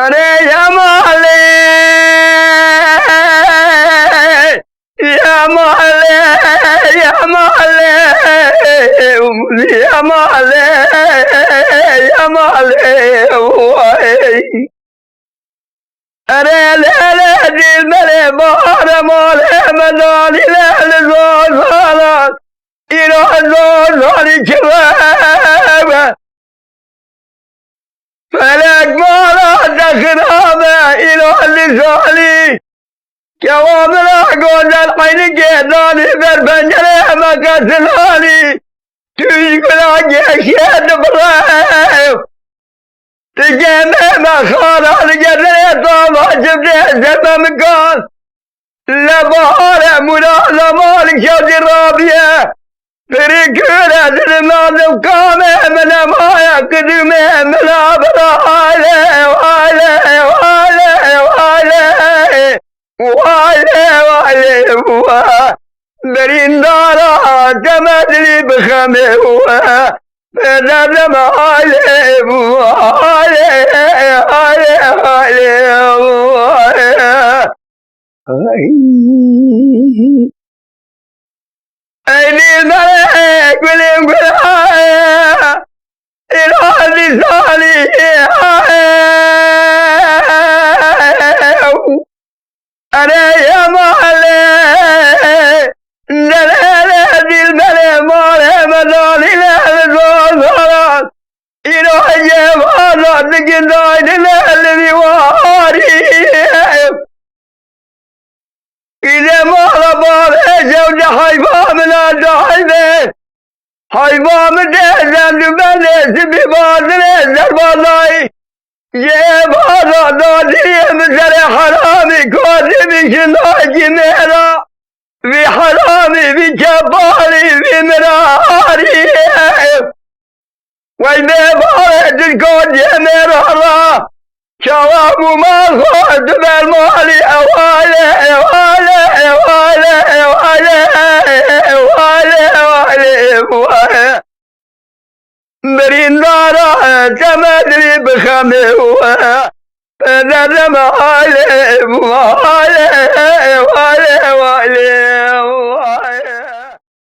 अरे यमाले यमाले यमाले यमाले यमाले अरे ले ले दिल मेरे बाहर मोले मदानी ले ले जोर सारा इनो जोर सारी चिल्ला فلك مالا دخرامة إلى اللساني كوامنا قول الحين كيداني بالبنجرة ما كسلاني تشكل عجيشين برايو تجمع ما خانا لجرية طابع جبني زمام قال لبهارة منالا مالك شوزي رابية فريكونا دلماذا وكامة من مايا قدمة من أبرا وعلي وعلي وعلي وعلي وعلي وعلي بريندارا تمدري بخمي فنظم علي وعلي وعلي وعلي أيدي الملائك بالإنقلاع إلى لساني أنا يا معلي دلالة الملائك مالي مدالي لألزوزارات إلى جمالات لقناي الذي واري إذا ما ربط زوج حيفا من الدحيبين حيفا من دهزان دبالي سبي باطلي زرباطاي جيب هذا دادي مثل حرامي كوزي بشناي جميرا في حرامي في جبالي في مراري والبيباري تلقون جميرا الله شواب ما خد بالمالي أوالي أوالي أوالي أوالي أوالي أوالي بريندارا تمدري بخمي فنرم علي وعلي وعلي وعلي